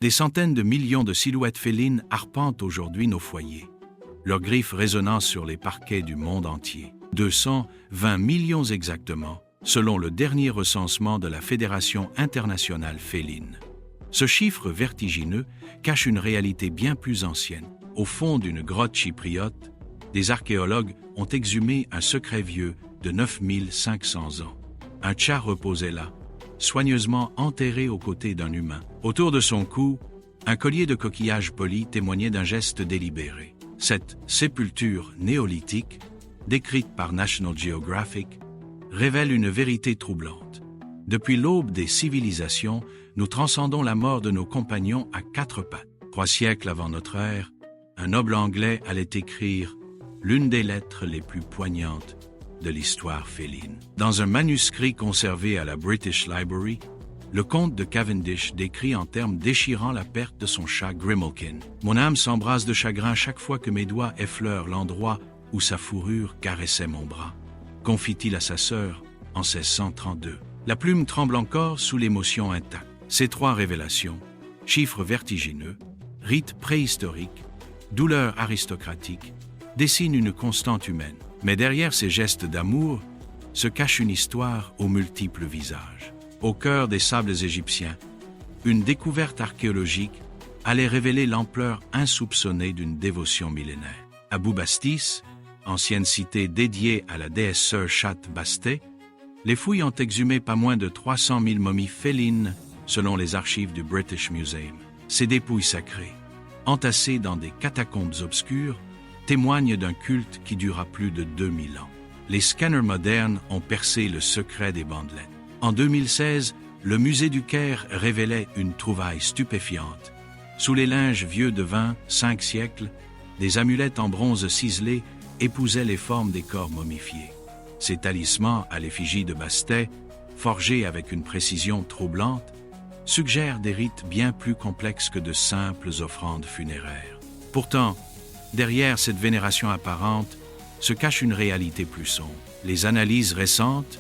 Des centaines de millions de silhouettes félines arpentent aujourd'hui nos foyers, leurs griffes résonnant sur les parquets du monde entier. 220 millions exactement, selon le dernier recensement de la Fédération internationale féline. Ce chiffre vertigineux cache une réalité bien plus ancienne. Au fond d'une grotte chypriote, des archéologues ont exhumé un secret vieux de 9500 ans. Un chat reposait là, soigneusement enterré aux côtés d'un humain. Autour de son cou, un collier de coquillages polis témoignait d'un geste délibéré. Cette sépulture néolithique, décrite par National Geographic, révèle une vérité troublante. Depuis l'aube des civilisations, nous transcendons la mort de nos compagnons à 4 pattes. 3 siècles avant notre ère, un noble anglais allait écrire l'une des lettres les plus poignantes de l'histoire féline. Dans un manuscrit conservé à la British Library, le comte de Cavendish décrit en termes déchirants la perte de son chat Grimalkin. « Mon âme s'embrase de chagrin chaque fois que mes doigts effleurent l'endroit où sa fourrure caressait mon bras. » confie-t-il à sa sœur en 1632. La plume tremble encore sous l'émotion intacte. Ces 3 révélations, chiffres vertigineux, rites préhistoriques, douleurs aristocratiques, dessinent une constante humaine. Mais derrière ces gestes d'amour se cache une histoire aux multiples visages. Au cœur des sables égyptiens, une découverte archéologique allait révéler l'ampleur insoupçonnée d'une dévotion millénaire. À Boubastis, ancienne cité dédiée à la déesse sœur Chat Bastet, les fouilles ont exhumé pas moins de 300 000 momies félines selon les archives du British Museum. Ces dépouilles sacrées, entassées dans des catacombes obscures, témoignent d'un culte qui dura plus de 2000 ans. Les scanners modernes ont percé le secret des bandelettes. En 2016, le musée du Caire révélait une trouvaille stupéfiante. Sous les linges vieux de 25 siècles, des amulettes en bronze ciselé épousaient les formes des corps momifiés. Ces talismans à l'effigie de Bastet, forgés avec une précision troublante, suggèrent des rites bien plus complexes que de simples offrandes funéraires. Pourtant, derrière cette vénération apparente se cache une réalité plus sombre. Les analyses récentes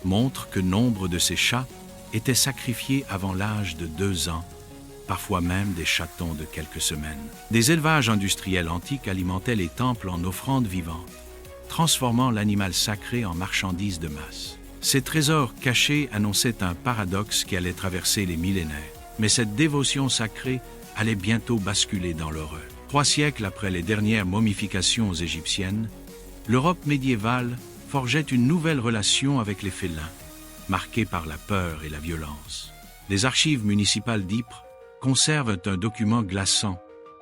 montrent que nombre de ces chats étaient sacrifiés avant l'âge de 2 ans, parfois même des chatons de quelques semaines. Des élevages industriels antiques alimentaient les temples en offrandes vivantes, transformant l'animal sacré en marchandise de masse. Ces trésors cachés annonçaient un paradoxe qui allait traverser les millénaires. Mais cette dévotion sacrée allait bientôt basculer dans l'horreur. 3 siècles après les dernières momifications égyptiennes, l'Europe médiévale forgeait une nouvelle relation avec les félins, marquée par la peur et la violence. Les archives municipales d'Ypres conservent un document glaçant,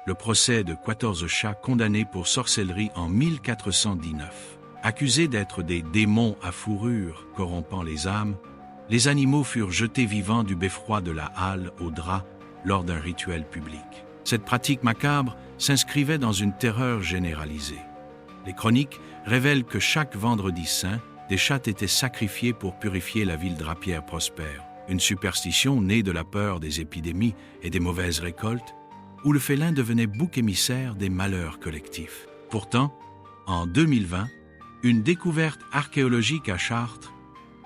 le procès de 14 chats condamnés pour sorcellerie en 1419. Accusés d'être des démons à fourrure corrompant les âmes, les animaux furent jetés vivants du beffroi de la halle au drap lors d'un rituel public. Cette pratique macabre s'inscrivait dans une terreur généralisée. Les chroniques révèlent que chaque vendredi saint, des chats étaient sacrifiés pour purifier la ville drapière prospère, une superstition née de la peur des épidémies et des mauvaises récoltes, où le félin devenait bouc émissaire des malheurs collectifs. Pourtant, en 2020, une découverte archéologique à Chartres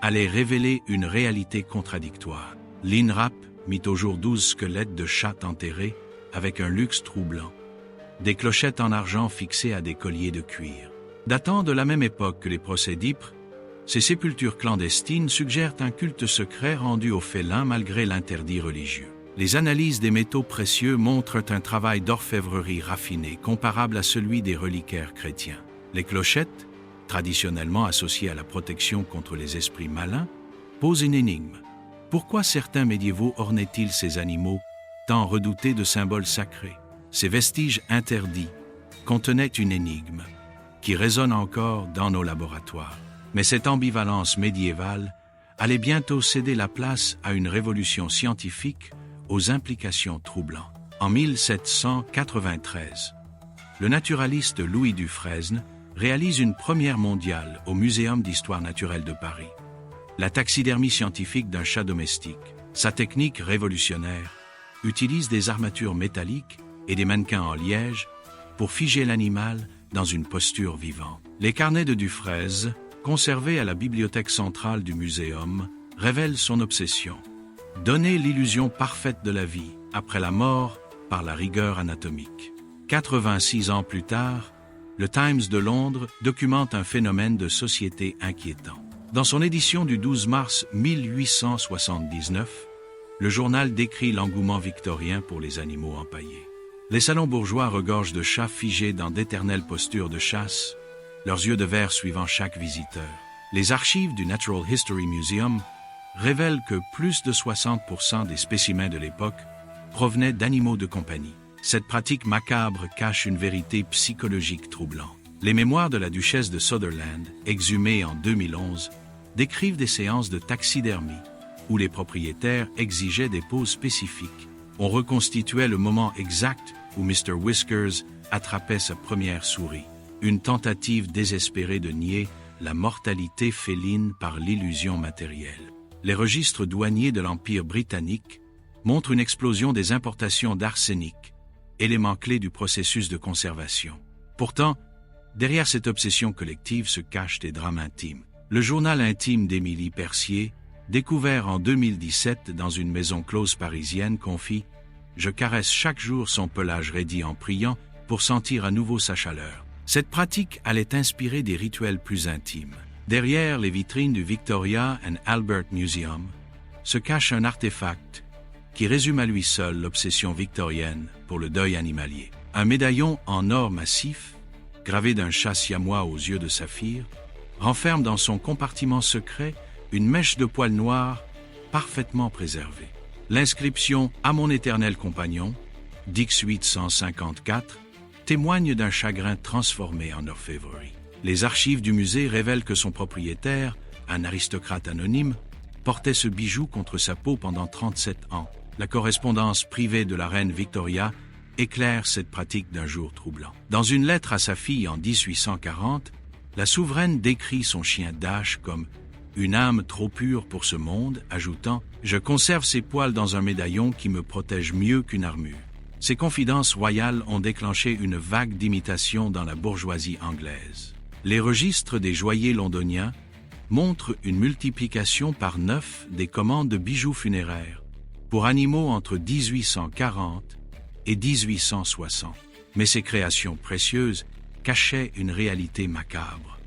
allait révéler une réalité contradictoire. L'INRAP mit au jour 12 squelettes de chats enterrés avec un luxe troublant, des clochettes en argent fixées à des colliers de cuir. Datant de la même époque que les procès d'Ypres, ces sépultures clandestines suggèrent un culte secret rendu aux félins malgré l'interdit religieux. Les analyses des métaux précieux montrent un travail d'orfèvrerie raffiné comparable à celui des reliquaires chrétiens. Les clochettes, traditionnellement associées à la protection contre les esprits malins, posent une énigme. Pourquoi certains médiévaux ornaient-ils ces animaux, tant redoutés de symboles sacrés? Ces vestiges interdits contenaient une énigme qui résonne encore dans nos laboratoires. Mais cette ambivalence médiévale allait bientôt céder la place à une révolution scientifique aux implications troublantes. En 1793, le naturaliste Louis Dufresne réalise une première mondiale au Muséum d'histoire naturelle de Paris. La taxidermie scientifique d'un chat domestique. Sa technique révolutionnaire utilise des armatures métalliques et des mannequins en liège pour figer l'animal dans une posture vivante. Les carnets de Dufresne, conservés à la bibliothèque centrale du Muséum, révèlent son obsession. Donner l'illusion parfaite de la vie, après la mort, par la rigueur anatomique. 86 ans plus tard, le Times de Londres documente un phénomène de société inquiétant. Dans son édition du 12 mars 1879, le journal décrit l'engouement victorien pour les animaux empaillés. Les salons bourgeois regorgent de chats figés dans d'éternelles postures de chasse, leurs yeux de verre suivant chaque visiteur. Les archives du Natural History Museum révèlent que plus de 60% des spécimens de l'époque provenaient d'animaux de compagnie. Cette pratique macabre cache une vérité psychologique troublante. Les mémoires de la duchesse de Sutherland, exhumées en 2011, décrivent des séances de taxidermie où les propriétaires exigeaient des poses spécifiques. On reconstituait le moment exact où Mr. Whiskers attrapait sa première souris. Une tentative désespérée de nier la mortalité féline par l'illusion matérielle. Les registres douaniers de l'Empire britannique montrent une explosion des importations d'arsenic, élément clé du processus de conservation. Pourtant, derrière cette obsession collective se cachent des drames intimes. Le journal intime d'Émilie Percier, découvert en 2017 dans une maison close parisienne, confie « Je caresse chaque jour son pelage raidi en priant pour sentir à nouveau sa chaleur ». Cette pratique allait inspirer des rituels plus intimes. Derrière les vitrines du Victoria and Albert Museum se cache un artefact qui résume à lui seul l'obsession victorienne pour le deuil animalier. Un médaillon en or massif, gravé d'un chat siamois aux yeux de saphir, renferme dans son compartiment secret une mèche de poils noirs parfaitement préservée. L'inscription « À mon éternel compagnon » Dix 854 témoigne d'un chagrin transformé en orfèvrerie. Les archives du musée révèlent que son propriétaire, un aristocrate anonyme, portait ce bijou contre sa peau pendant 37 ans. La correspondance privée de la reine Victoria éclaire cette pratique d'un jour troublant. Dans une lettre à sa fille en 1840, la souveraine décrit son chien Dash comme « une âme trop pure pour ce monde », ajoutant « Je conserve ses poils dans un médaillon qui me protège mieux qu'une armure ». Ces confidences royales ont déclenché une vague d'imitation dans la bourgeoisie anglaise. Les registres des joailliers londoniens montrent une multiplication par 9 des commandes de bijoux funéraires pour animaux entre 1840 et 1860. Mais ces créations précieuses cachaient une réalité macabre.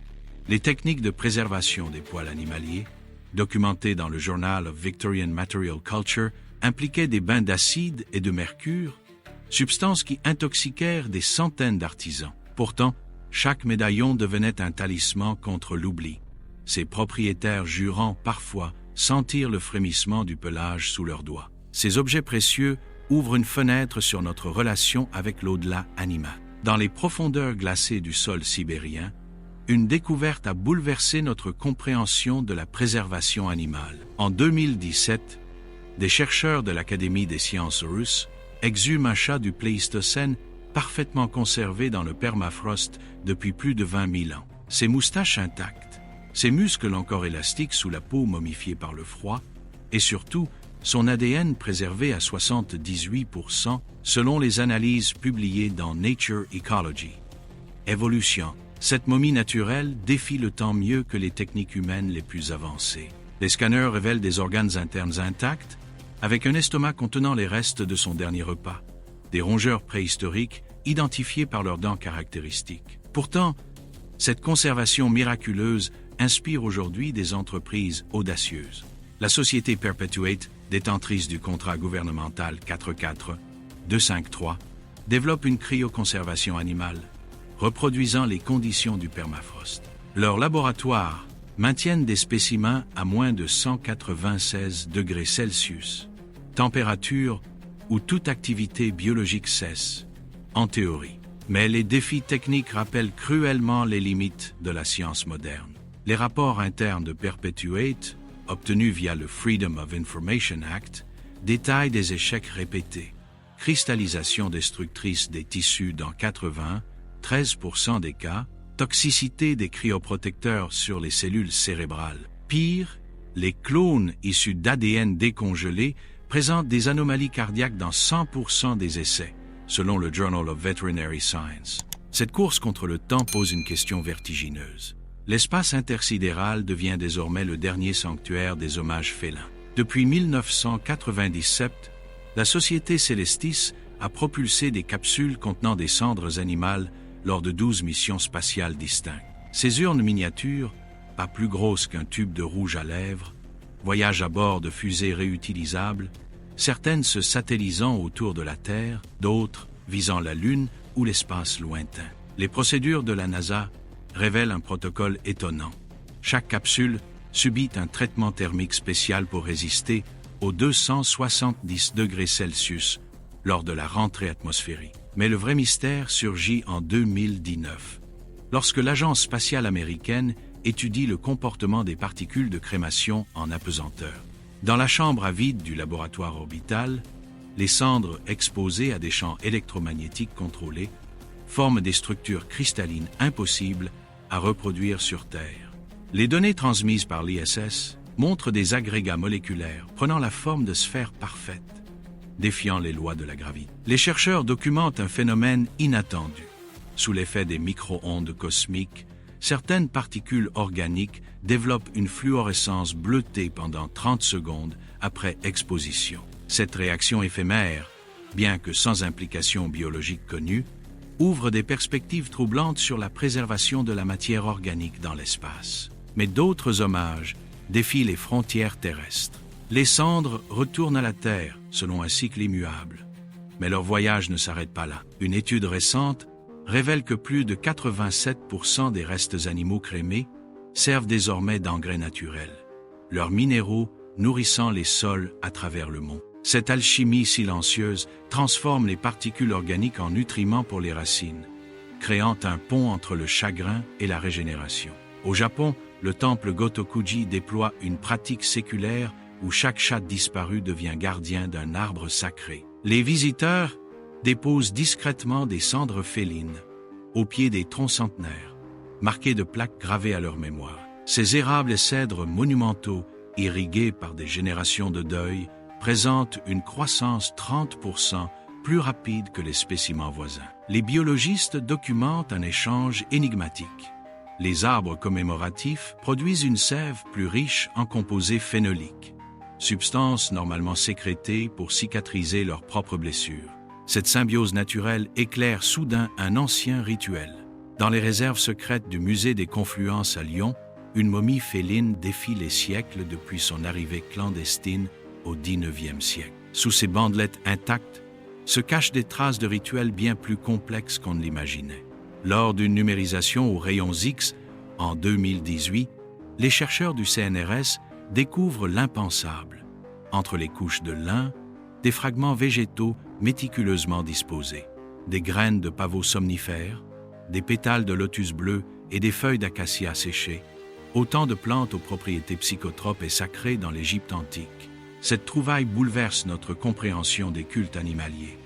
Les techniques de préservation des poils animaliers, documentées dans le Journal of Victorian Material Culture, impliquaient des bains d'acide et de mercure, substances qui intoxiquèrent des centaines d'artisans. Pourtant, chaque médaillon devenait un talisman contre l'oubli, ses propriétaires jurant parfois sentir le frémissement du pelage sous leurs doigts. Ces objets précieux ouvrent une fenêtre sur notre relation avec l'au-delà animal. Dans les profondeurs glacées du sol sibérien, une découverte a bouleversé notre compréhension de la préservation animale. En 2017, des chercheurs de l'Académie des sciences russes exhument un chat du Pléistocène parfaitement conservé dans le permafrost depuis plus de 20 000 ans. Ses moustaches intactes, ses muscles encore élastiques sous la peau momifiée par le froid, et surtout, son ADN préservé à 78% selon les analyses publiées dans Nature Ecology. Évolution. Cette momie naturelle défie le temps mieux que les techniques humaines les plus avancées. Les scanners révèlent des organes internes intacts, avec un estomac contenant les restes de son dernier repas, des rongeurs préhistoriques identifiés par leurs dents caractéristiques. Pourtant, cette conservation miraculeuse inspire aujourd'hui des entreprises audacieuses. La société Perpetuate, détentrice du contrat gouvernemental 44253, développe une cryoconservation animale, reproduisant les conditions du permafrost. Leurs laboratoires maintiennent des spécimens à moins de 196 degrés Celsius, température où toute activité biologique cesse, en théorie. Mais les défis techniques rappellent cruellement les limites de la science moderne. Les rapports internes de Perpetuate, obtenus via le Freedom of Information Act, détaillent des échecs répétés. Cristallisation destructrice des tissus dans 13% des cas, toxicité des cryoprotecteurs sur les cellules cérébrales. Pire, les clones issus d'ADN décongelé présentent des anomalies cardiaques dans 100% des essais, selon le Journal of Veterinary Science. Cette course contre le temps pose une question vertigineuse. L'espace intersidéral devient désormais le dernier sanctuaire des hommages félins. Depuis 1997, la société Celestis a propulsé des capsules contenant des cendres animales lors de 12 missions spatiales distinctes. Ces urnes miniatures, pas plus grosses qu'un tube de rouge à lèvres, voyagent à bord de fusées réutilisables, certaines se satellisant autour de la Terre, d'autres visant la Lune ou l'espace lointain. Les procédures de la NASA révèlent un protocole étonnant. Chaque capsule subit un traitement thermique spécial pour résister aux 270 degrés Celsius lors de la rentrée atmosphérique. Mais le vrai mystère surgit en 2019, lorsque l'Agence spatiale américaine étudie le comportement des particules de crémation en apesanteur. Dans la chambre à vide du laboratoire orbital, les cendres exposées à des champs électromagnétiques contrôlés forment des structures cristallines impossibles à reproduire sur Terre. Les données transmises par l'ISS montrent des agrégats moléculaires prenant la forme de sphères parfaites, défiant les lois de la gravité. Les chercheurs documentent un phénomène inattendu. Sous l'effet des micro-ondes cosmiques, certaines particules organiques développent une fluorescence bleutée pendant 30 secondes après exposition. Cette réaction éphémère, bien que sans implication biologique connue, ouvre des perspectives troublantes sur la préservation de la matière organique dans l'espace. Mais d'autres hommages défient les frontières terrestres. Les cendres retournent à la Terre selon un cycle immuable. Mais leur voyage ne s'arrête pas là. Une étude récente révèle que plus de 87% des restes animaux crémés servent désormais d'engrais naturels, leurs minéraux nourrissant les sols à travers le monde. Cette alchimie silencieuse transforme les particules organiques en nutriments pour les racines, créant un pont entre le chagrin et la régénération. Au Japon, le temple Gotokuji déploie une pratique séculaire où chaque chat disparu devient gardien d'un arbre sacré. Les visiteurs déposent discrètement des cendres félines au pied des troncs centenaires, marqués de plaques gravées à leur mémoire. Ces érables et cèdres monumentaux, irrigués par des générations de deuil, présentent une croissance 30% plus rapide que les spécimens voisins. Les biologistes documentent un échange énigmatique. Les arbres commémoratifs produisent une sève plus riche en composés phénoliques, substances normalement sécrétées pour cicatriser leurs propres blessures. Cette symbiose naturelle éclaire soudain un ancien rituel. Dans les réserves secrètes du musée des Confluences à Lyon, une momie féline défie les siècles depuis son arrivée clandestine au XIXe siècle. Sous ces bandelettes intactes se cachent des traces de rituels bien plus complexes qu'on ne l'imaginait. Lors d'une numérisation aux rayons X en 2018, les chercheurs du CNRS découvrent l'impensable. Entre les couches de lin, des fragments végétaux méticuleusement disposés, des graines de pavots somnifères, des pétales de lotus bleu et des feuilles d'acacia séchées, autant de plantes aux propriétés psychotropes et sacrées dans l'Égypte antique. Cette trouvaille bouleverse notre compréhension des cultes animaliers.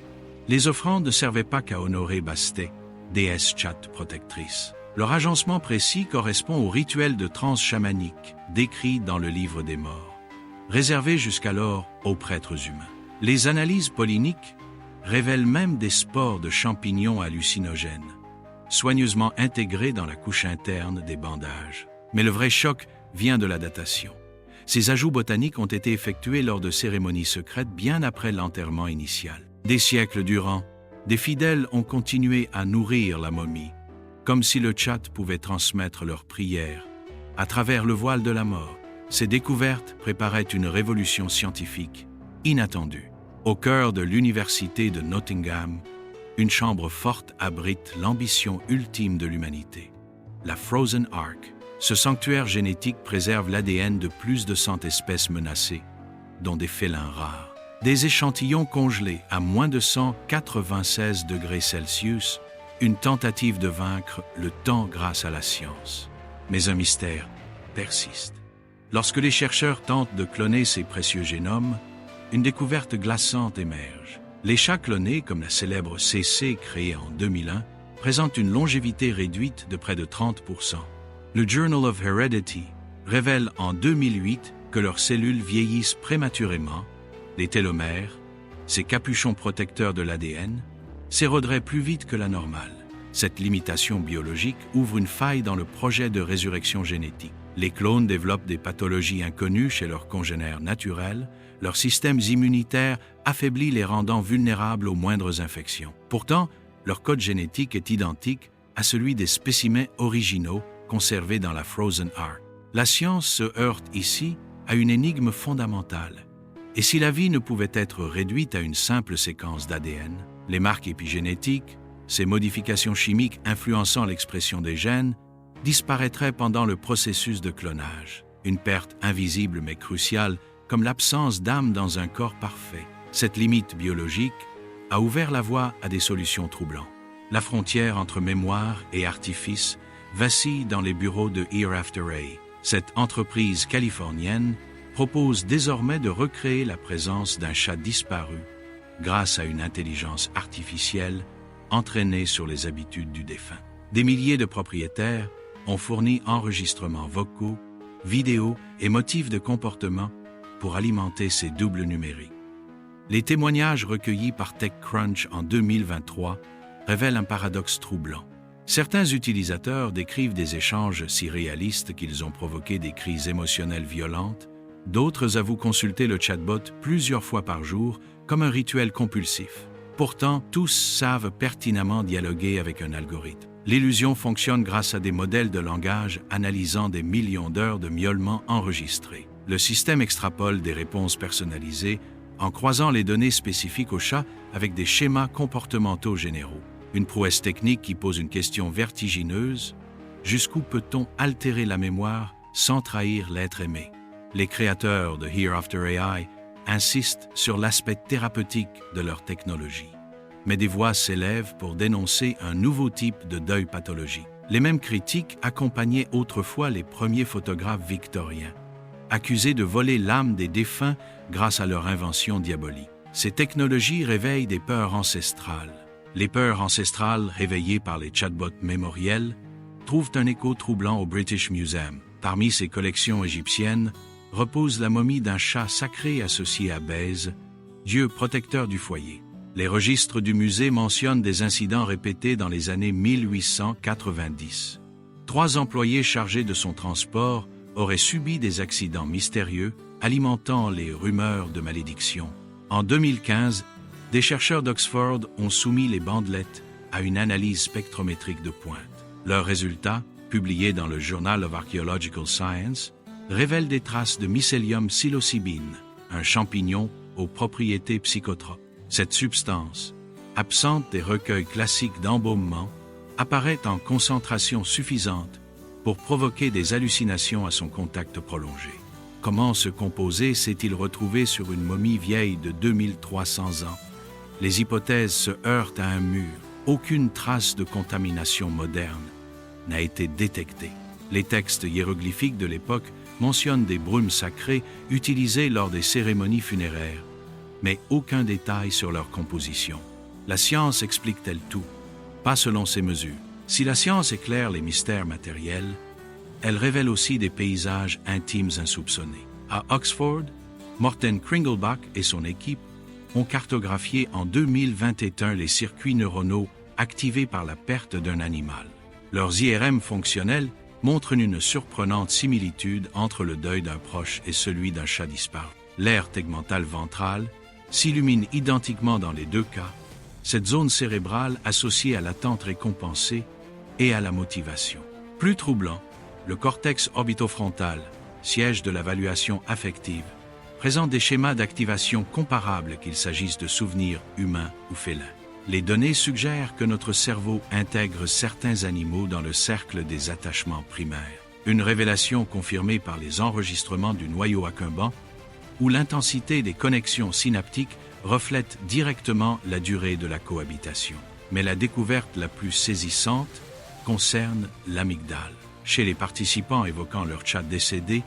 Les offrandes ne servaient pas qu'à honorer Bastet, déesse chatte protectrice. Leur agencement précis correspond au rituel de transe chamanique décrit dans le livre des morts, réservé jusqu'alors aux prêtres humains. Les analyses polliniques révèlent même des spores de champignons hallucinogènes, soigneusement intégrés dans la couche interne des bandages. Mais le vrai choc vient de la datation. Ces ajouts botaniques ont été effectués lors de cérémonies secrètes bien après l'enterrement initial. Des siècles durant, des fidèles ont continué à nourrir la momie, comme si le Tchad pouvait transmettre leurs prières à travers le voile de la mort. Ces découvertes préparaient une révolution scientifique inattendue. Au cœur de l'université de Nottingham, une chambre forte abrite l'ambition ultime de l'humanité, la Frozen Ark. Ce sanctuaire génétique préserve l'ADN de plus de 100 espèces menacées, dont des félins rares. Des échantillons congelés à moins de 196 degrés Celsius, une tentative de vaincre le temps grâce à la science. Mais un mystère persiste. Lorsque les chercheurs tentent de cloner ces précieux génomes, une découverte glaçante émerge. Les chats clonés, comme la célèbre CC créée en 2001, présentent une longévité réduite de près de 30%. Le Journal of Heredity révèle en 2008 que leurs cellules vieillissent prématurément, les télomères, ces capuchons protecteurs de l'ADN, s'éroderaient plus vite que la normale. Cette limitation biologique ouvre une faille dans le projet de résurrection génétique. Les clones développent des pathologies inconnues chez leurs congénères naturels, leurs systèmes immunitaires affaiblis les rendant vulnérables aux moindres infections. Pourtant, leur code génétique est identique à celui des spécimens originaux conservés dans la Frozen Ark. La science se heurte ici à une énigme fondamentale. Et si la vie ne pouvait être réduite à une simple séquence d'ADN, les marques épigénétiques, ces modifications chimiques influençant l'expression des gènes, disparaîtraient pendant le processus de clonage. Une perte invisible mais cruciale, comme l'absence d'âme dans un corps parfait. Cette limite biologique a ouvert la voie à des solutions troublantes. La frontière entre mémoire et artifice vacille dans les bureaux de Hereafter-A. Cette entreprise californienne propose désormais de recréer la présence d'un chat disparu grâce à une intelligence artificielle entraînée sur les habitudes du défunt. Des milliers de propriétaires ont fourni enregistrements vocaux, vidéos et motifs de comportement pour alimenter ces doubles numériques. Les témoignages recueillis par TechCrunch en 2023 révèlent un paradoxe troublant. Certains utilisateurs décrivent des échanges si réalistes qu'ils ont provoqué des crises émotionnelles violentes, d'autres avouent consulter le chatbot plusieurs fois par jour comme un rituel compulsif. Pourtant, tous savent pertinemment dialoguer avec un algorithme. L'illusion fonctionne grâce à des modèles de langage analysant des millions d'heures de miaulements enregistrés. Le système extrapole des réponses personnalisées en croisant les données spécifiques au chat avec des schémas comportementaux généraux. Une prouesse technique qui pose une question vertigineuse: jusqu'où peut-on altérer la mémoire sans trahir l'être aimé? Les créateurs de Hereafter-AI insistent sur l'aspect thérapeutique de leur technologie. Mais des voix s'élèvent pour dénoncer un nouveau type de deuil pathologique. Les mêmes critiques accompagnaient autrefois les premiers photographes victoriens, accusés de voler l'âme des défunts grâce à leur invention diabolique. Ces technologies réveillent des peurs ancestrales. Les peurs ancestrales réveillées par les chatbots mémoriels trouvent un écho troublant au British Museum. Parmi ces collections égyptiennes repose la momie d'un chat sacré associé à Bèze, dieu protecteur du foyer. Les registres du musée mentionnent des incidents répétés dans les années 1890. 3 employés chargés de son transport auraient subi des accidents mystérieux, alimentant les rumeurs de malédiction. En 2015, des chercheurs d'Oxford ont soumis les bandelettes à une analyse spectrométrique de pointe. Leurs résultats, publiés dans le Journal of Archaeological Science, révèlent des traces de Mycelium psilocybine, un champignon aux propriétés psychotropes. Cette substance, absente des recueils classiques d'embaumement, apparaît en concentration suffisante pour provoquer des hallucinations à son contact prolongé. Comment ce composé s'est-il retrouvé sur une momie vieille de 2300 ans? Les hypothèses se heurtent à un mur. Aucune trace de contamination moderne n'a été détectée. Les textes hiéroglyphiques de l'époque mentionnent des brumes sacrées utilisées lors des cérémonies funéraires, mais aucun détail sur leur composition. La science explique-t-elle tout? Pas selon ses mesures. Si la science éclaire les mystères matériels, elle révèle aussi des paysages intimes insoupçonnés. À Oxford, Morten Kringelbach et son équipe ont cartographié en 2021 les circuits neuronaux activés par la perte d'un animal. Leurs IRM fonctionnels montrent une surprenante similitude entre le deuil d'un proche et celui d'un chat disparu. L'aire tegmentale ventrale s'illumine identiquement dans les deux cas, cette zone cérébrale associée à l'attente récompensée et à la motivation. Plus troublant, le cortex orbitofrontal, siège de l'évaluation affective, présente des schémas d'activation comparables qu'il s'agisse de souvenirs humains ou félins. Les données suggèrent que notre cerveau intègre certains animaux dans le cercle des attachements primaires. Une révélation confirmée par les enregistrements du noyau accumbens, où l'intensité des connexions synaptiques reflète directement la durée de la cohabitation. Mais la découverte la plus saisissante concerne l'amygdale. Chez les participants évoquant leur chat décédé,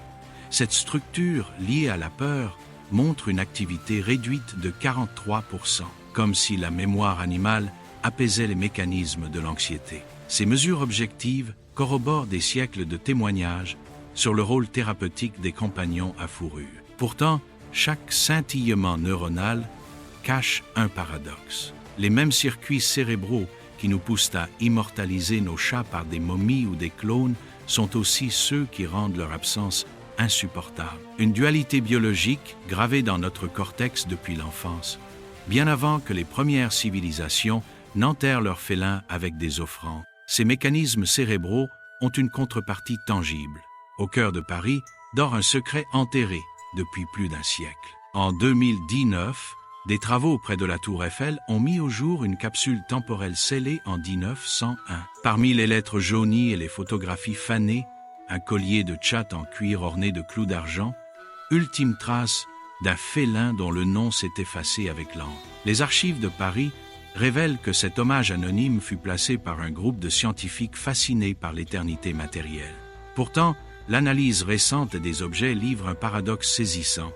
cette structure liée à la peur montre une activité réduite de 43%, comme si la mémoire animale apaisait les mécanismes de l'anxiété. Ces mesures objectives corroborent des siècles de témoignages sur le rôle thérapeutique des compagnons à fourrure. Pourtant, chaque scintillement neuronal cache un paradoxe. Les mêmes circuits cérébraux qui nous poussent à immortaliser nos chats par des momies ou des clones sont aussi ceux qui rendent leur absence insupportable. Une dualité biologique gravée dans notre cortex depuis l'enfance, bien avant que les premières civilisations n'enterrent leurs félins avec des offrandes. Ces mécanismes cérébraux ont une contrepartie tangible. Au cœur de Paris dort un secret enterré depuis plus d'un siècle. En 2019, des travaux près de la Tour Eiffel ont mis au jour une capsule temporelle scellée en 1901. Parmi les lettres jaunies et les photographies fanées, un collier de chatte en cuir orné de clous d'argent, ultime trace d'un félin dont le nom s'est effacé avec l'encre. Les archives de Paris révèlent que cet hommage anonyme fut placé par un groupe de scientifiques fascinés par l'éternité matérielle. Pourtant, l'analyse récente des objets livre un paradoxe saisissant.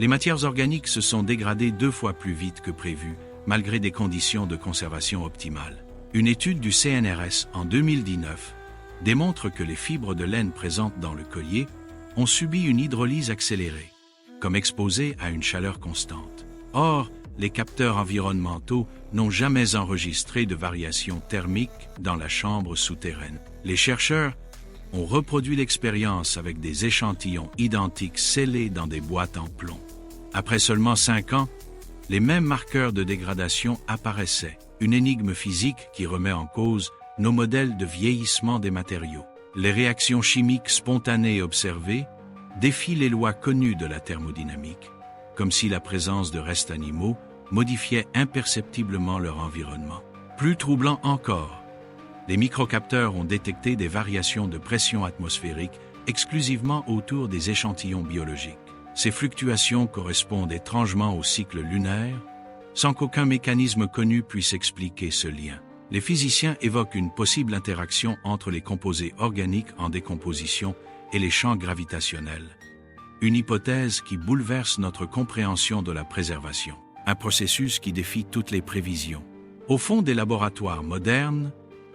Les matières organiques se sont dégradées 2 fois plus vite que prévu, malgré des conditions de conservation optimales. Une étude du CNRS en 2019 démontre que les fibres de laine présentes dans le collier ont subi une hydrolyse accélérée, comme exposées à une chaleur constante. Or, les capteurs environnementaux n'ont jamais enregistré de variations thermiques dans la chambre souterraine. Les chercheurs ont reproduit l'expérience avec des échantillons identiques scellés dans des boîtes en plomb. Après seulement 5 ans, les mêmes marqueurs de dégradation apparaissaient, une énigme physique qui remet en cause nos modèles de vieillissement des matériaux. Les réactions chimiques spontanées observées défient les lois connues de la thermodynamique, comme si la présence de restes animaux modifiait imperceptiblement leur environnement. Plus troublant encore, les microcapteurs ont détecté des variations de pression atmosphérique exclusivement autour des échantillons biologiques. Ces fluctuations correspondent étrangement au cycle lunaire, sans qu'aucun mécanisme connu puisse expliquer ce lien. Les physiciens évoquent une possible interaction entre les composés organiques en décomposition et les champs gravitationnels. Une hypothèse qui bouleverse notre compréhension de la préservation. Un processus qui défie toutes les prévisions. Au fond des laboratoires modernes,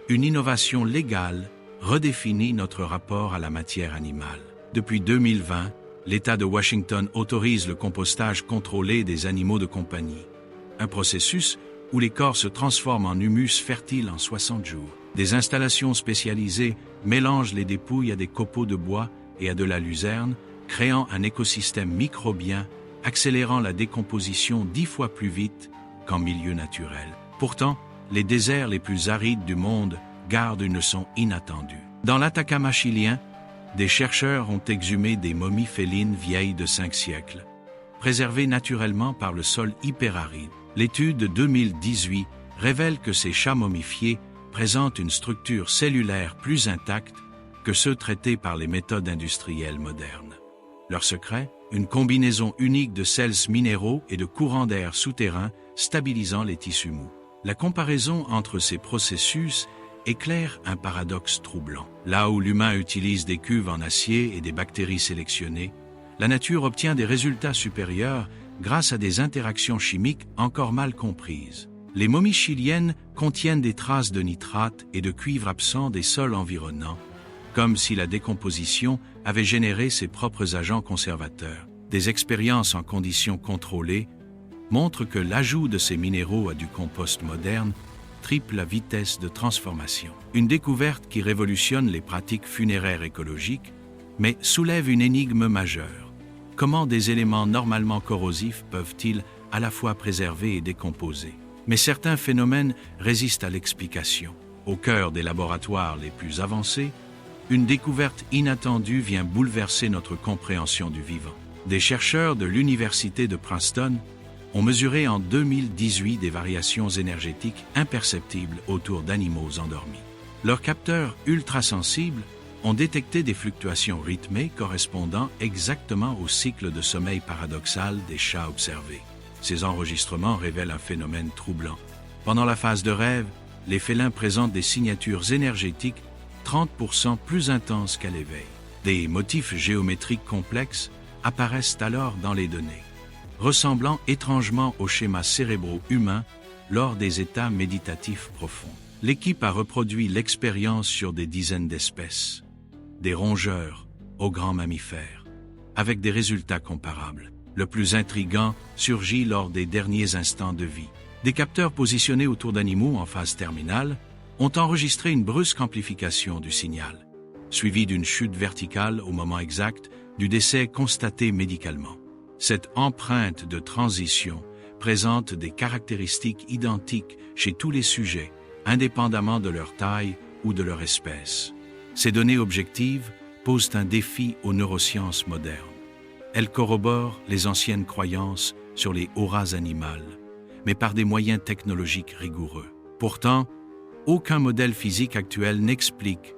une innovation légale redéfinit notre rapport à la matière animale. Depuis 2020, l'État de Washington autorise le compostage contrôlé des animaux de compagnie. Un processus où les corps se transforment en humus fertile en 60 jours. Des installations spécialisées mélangent les dépouilles à des copeaux de bois et à de la luzerne, créant un écosystème microbien, accélérant la décomposition 10 fois plus vite qu'en milieu naturel. Pourtant, les déserts les plus arides du monde gardent une leçon inattendue. Dans l'Atacama chilien, des chercheurs ont exhumé des momies félines vieilles de 5 siècles, préservées naturellement par le sol hyperaride. L'étude de 2018 révèle que ces chats momifiés présentent une structure cellulaire plus intacte que ceux traités par les méthodes industrielles modernes. Leur secret, une combinaison unique de sels minéraux et de courants d'air souterrains stabilisant les tissus mous. La comparaison entre ces processus éclaire un paradoxe troublant. Là où l'humain utilise des cuves en acier et des bactéries sélectionnées, la nature obtient des résultats supérieurs grâce à des interactions chimiques encore mal comprises. Les momies chiliennes contiennent des traces de nitrate et de cuivre absents des sols environnants, comme si la décomposition avait généré ses propres agents conservateurs. Des expériences en conditions contrôlées montrent que l'ajout de ces minéraux à du compost moderne triple la vitesse de transformation. Une découverte qui révolutionne les pratiques funéraires écologiques, mais soulève une énigme majeure. Comment des éléments normalement corrosifs peuvent-ils à la fois préserver et décomposer? Mais certains phénomènes résistent à l'explication. Au cœur des laboratoires les plus avancés, une découverte inattendue vient bouleverser notre compréhension du vivant. Des chercheurs de l'Université de Princeton ont mesuré en 2018 des variations énergétiques imperceptibles autour d'animaux endormis. Leurs capteurs ultrasensibles ont détecté des fluctuations rythmées correspondant exactement au cycle de sommeil paradoxal des chats observés. Ces enregistrements révèlent un phénomène troublant. Pendant la phase de rêve, les félins présentent des signatures énergétiques 30% plus intenses qu'à l'éveil. Des motifs géométriques complexes apparaissent alors dans les données, ressemblant étrangement aux schémas cérébraux humains lors des états méditatifs profonds. L'équipe a reproduit l'expérience sur des dizaines d'espèces, des rongeurs aux grands mammifères, avec des résultats comparables. Le plus intriguant surgit lors des derniers instants de vie. Des capteurs positionnés autour d'animaux en phase terminale ont enregistré une brusque amplification du signal, suivie d'une chute verticale au moment exact du décès constaté médicalement. Cette empreinte de transition présente des caractéristiques identiques chez tous les sujets, indépendamment de leur taille ou de leur espèce. Ces données objectives posent un défi aux neurosciences modernes. Elles corroborent les anciennes croyances sur les auras animales, mais par des moyens technologiques rigoureux. Pourtant, aucun modèle physique actuel n'explique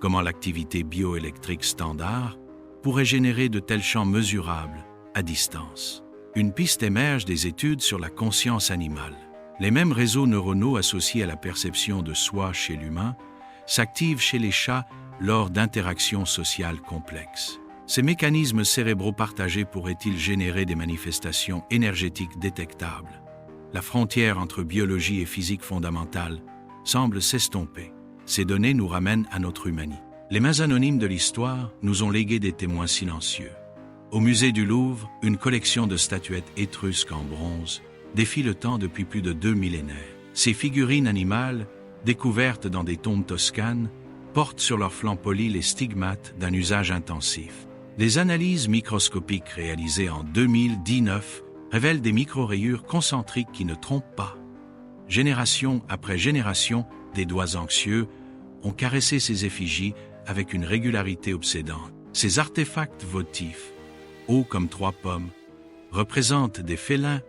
comment l'activité bioélectrique standard pourrait générer de tels champs mesurables à distance. Une piste émerge des études sur la conscience animale. Les mêmes réseaux neuronaux associés à la perception de soi chez l'humain s'activent chez les chats lors d'interactions sociales complexes. Ces mécanismes cérébraux partagés pourraient-ils générer des manifestations énergétiques détectables? La frontière entre biologie et physique fondamentale semble s'estomper. Ces données nous ramènent à notre humanité. Les mains anonymes de l'histoire nous ont légué des témoins silencieux. Au musée du Louvre, une collection de statuettes étrusques en bronze défie le temps depuis plus de 2 millénaires. Ces figurines animales, découvertes dans des tombes toscanes, portent sur leur flanc poli les stigmates d'un usage intensif. Les analyses microscopiques réalisées en 2019 révèlent des micro-rayures concentriques qui ne trompent pas. Génération après génération, des doigts anxieux ont caressé ces effigies avec une régularité obsédante. Ces artefacts votifs, hauts comme 3 pommes, représentent des félins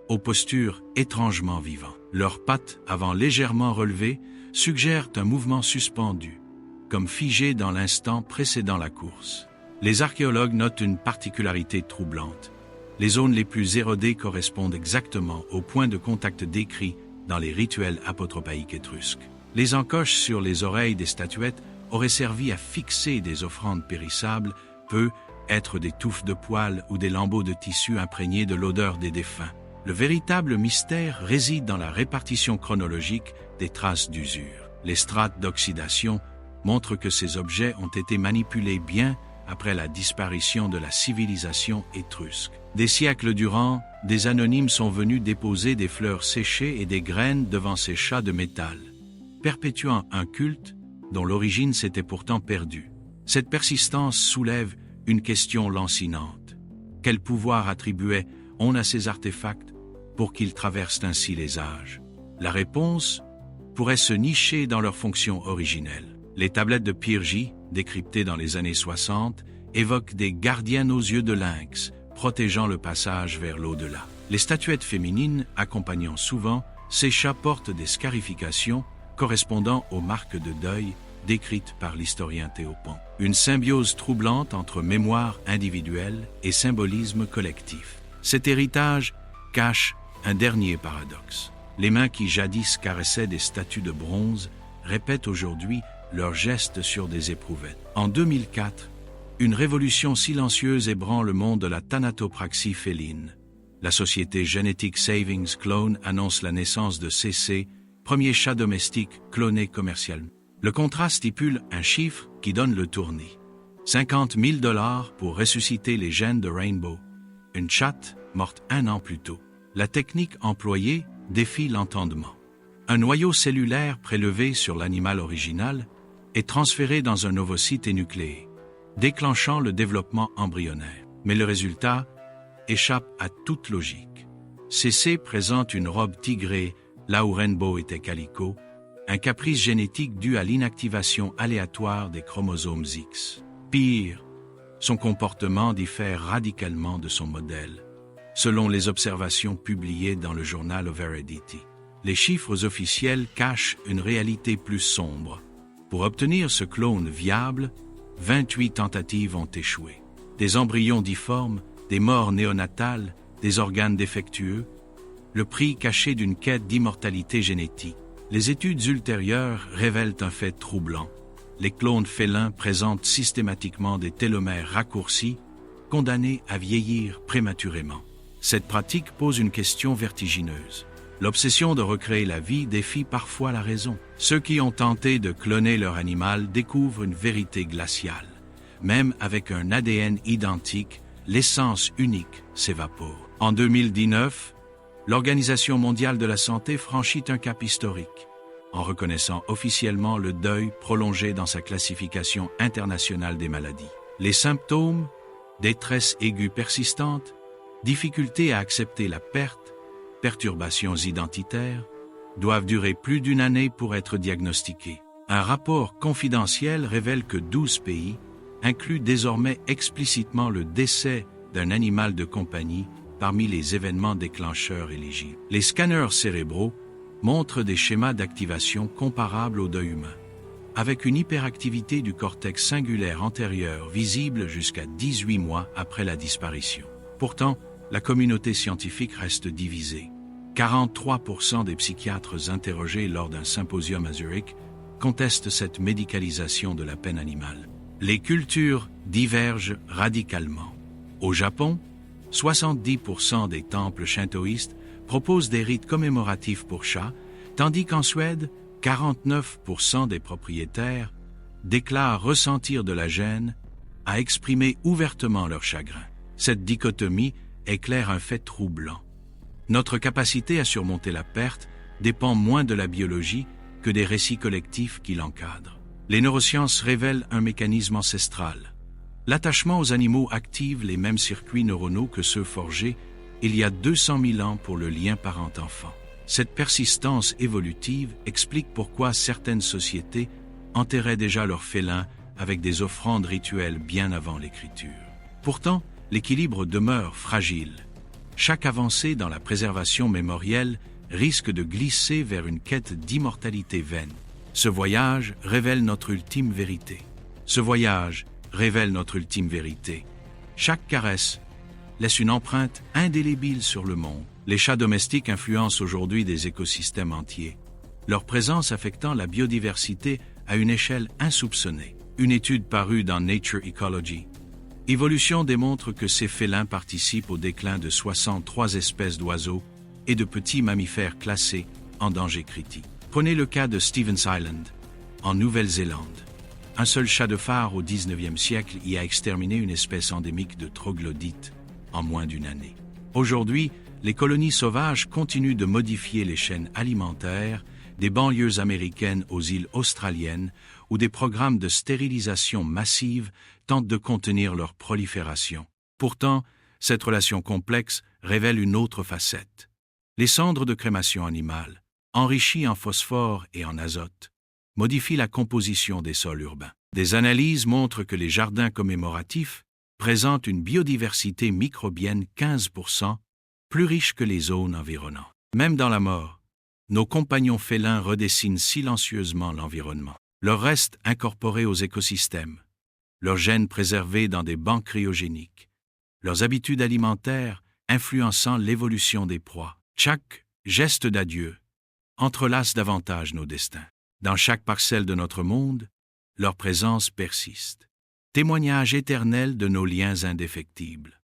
aux postures étrangement vivantes. Leurs pattes, avant légèrement relevées, suggèrent un mouvement suspendu, comme figé dans l'instant précédant la course. Les archéologues notent une particularité troublante. Les zones les plus érodées correspondent exactement au point de contact décrit dans les rituels apotropaïques étrusques. Les encoches sur les oreilles des statuettes auraient servi à fixer des offrandes périssables, peut être des touffes de poils ou des lambeaux de tissu imprégnés de l'odeur des défunts. Le véritable mystère réside dans la répartition chronologique des traces d'usure. Les strates d'oxydation montrent que ces objets ont été manipulés bien après la disparition de la civilisation étrusque. Des siècles durant, des anonymes sont venus déposer des fleurs séchées et des graines devant ces chats de métal, perpétuant un culte dont l'origine s'était pourtant perdue. Cette persistance soulève une question lancinante. Quel pouvoir attribuait-on à ces artefacts pour qu'ils traversent ainsi les âges? La réponse pourrait se nicher dans leur fonction originelle. Les tablettes de Pyrgi, décryptées dans les années 60, évoquent des gardiennes aux yeux de lynx, protégeant le passage vers l'au-delà. Les statuettes féminines, accompagnant souvent, ces chats portent des scarifications correspondant aux marques de deuil décrites par l'historien Théopon. Une symbiose troublante entre mémoire individuelle et symbolisme collectif. Cet héritage cache un dernier paradoxe. Les mains qui jadis caressaient des statues de bronze répètent aujourd'hui leurs gestes sur des éprouvettes. En 2004, une révolution silencieuse ébranle le monde de la thanatopraxie féline. La société Genetic Savings Clone annonce la naissance de CC, premier chat domestique cloné commercialement. Le contrat stipule un chiffre qui donne le tournis. $50 000 pour ressusciter les gènes de Rainbow, une chatte morte 1 an plus tôt. La technique employée défie l'entendement. Un noyau cellulaire prélevé sur l'animal original est transféré dans un ovocyte énucléé, déclenchant le développement embryonnaire. Mais le résultat échappe à toute logique. CC présente une robe tigrée là où Rainbow était calico, un caprice génétique dû à l'inactivation aléatoire des chromosomes X. Pire, son comportement diffère radicalement de son modèle, selon les observations publiées dans le journal of Heredity. Les chiffres officiels cachent une réalité plus sombre. Pour obtenir ce clone viable, 28 tentatives ont échoué. Des embryons difformes, des morts néonatales, des organes défectueux, le prix caché d'une quête d'immortalité génétique. Les études ultérieures révèlent un fait troublant. Les clones félins présentent systématiquement des télomères raccourcis, condamnés à vieillir prématurément. Cette pratique pose une question vertigineuse. L'obsession de recréer la vie défie parfois la raison. Ceux qui ont tenté de cloner leur animal découvrent une vérité glaciale. Même avec un ADN identique, l'essence unique s'évapore. En 2019, l'Organisation mondiale de la santé franchit un cap historique. en reconnaissant officiellement le deuil prolongé dans sa classification internationale des maladies. Les symptômes, détresse aiguë persistante, difficulté à accepter la perte, perturbations identitaires, doivent durer plus d'une année pour être diagnostiqués. Un rapport confidentiel révèle que 12 pays incluent désormais explicitement le décès d'un animal de compagnie parmi les événements déclencheurs éligibles. Les scanners cérébraux montrent des schémas d'activation comparables au deuil humain, avec une hyperactivité du cortex singulaire antérieur visible jusqu'à 18 mois après la disparition. Pourtant, la communauté scientifique reste divisée. 43% des psychiatres interrogés lors d'un symposium à Zurich contestent cette médicalisation de la peine animale. Les cultures divergent radicalement. Au Japon, 70% des temples shintoïstes proposent des rites commémoratifs pour chats, tandis qu'en Suède, 49% des propriétaires déclarent ressentir de la gêne à exprimer ouvertement leur chagrin. Cette dichotomie éclaire un fait troublant. Notre capacité à surmonter la perte dépend moins de la biologie que des récits collectifs qui l'encadrent. Les neurosciences révèlent un mécanisme ancestral. L'attachement aux animaux active les mêmes circuits neuronaux que ceux forgés il y a 200 000 ans pour le lien parent-enfant. Cette persistance évolutive explique pourquoi certaines sociétés enterraient déjà leurs félins avec des offrandes rituelles bien avant l'écriture. Pourtant, l'équilibre demeure fragile. Chaque avancée dans la préservation mémorielle risque de glisser vers une quête d'immortalité vaine. Ce voyage révèle notre ultime vérité. Chaque caresse laisse une empreinte indélébile sur le monde. Les chats domestiques influencent aujourd'hui des écosystèmes entiers, leur présence affectant la biodiversité à une échelle insoupçonnée. Une étude parue dans Nature Ecology, Evolution démontre que ces félins participent au déclin de 63 espèces d'oiseaux et de petits mammifères classés en danger critique. Prenez le cas de Stevens Island, en Nouvelle-Zélande. Un seul chat de phare au XIXe siècle y a exterminé une espèce endémique de troglodytes en moins d'une année. Aujourd'hui, les colonies sauvages continuent de modifier les chaînes alimentaires des banlieues américaines aux îles australiennes où des programmes de stérilisation massive tentent de contenir leur prolifération. Pourtant, cette relation complexe révèle une autre facette. Les cendres de crémation animale, enrichies en phosphore et en azote, modifient la composition des sols urbains. Des analyses montrent que les jardins commémoratifs présentent une biodiversité microbienne 15% plus riche que les zones environnantes. Même dans la mort, nos compagnons félins redessinent silencieusement l'environnement. Leurs restes incorporés aux écosystèmes, leurs gènes préservés dans des bancs cryogéniques, leurs habitudes alimentaires influençant l'évolution des proies. Chaque geste d'adieu entrelace davantage nos destins. Dans chaque parcelle de notre monde, leur présence persiste. Témoignage éternel de nos liens indéfectibles.